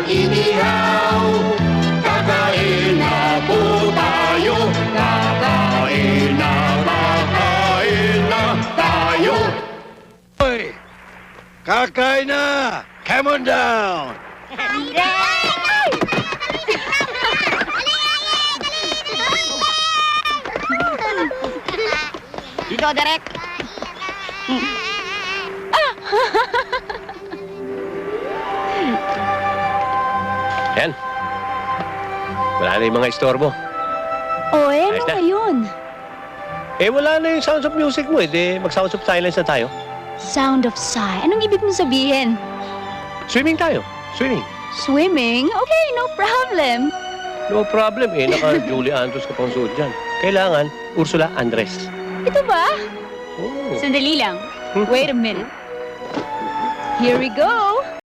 inihaw. Kakain na po tayo, kakain na tayo. Hoy! Kakain na! Come on down! Dito, Derek. Yan. Wala na yung mga istorbo. O, ano Ayos na. ngayon? Eh, wala na yung sounds of music mo eh. Di, mag-sounds of silence na tayo. Sound of sigh. Anong ibig mong sabihin? Swimming tayo. Swimming. Swimming? Okay, no problem. No problem eh. Naka-Julie Andrews ka pang suot dyan. Kailangan, Ursula Andres. Ito ba? Oh. Sandali lang. Wait a minute. Here we go.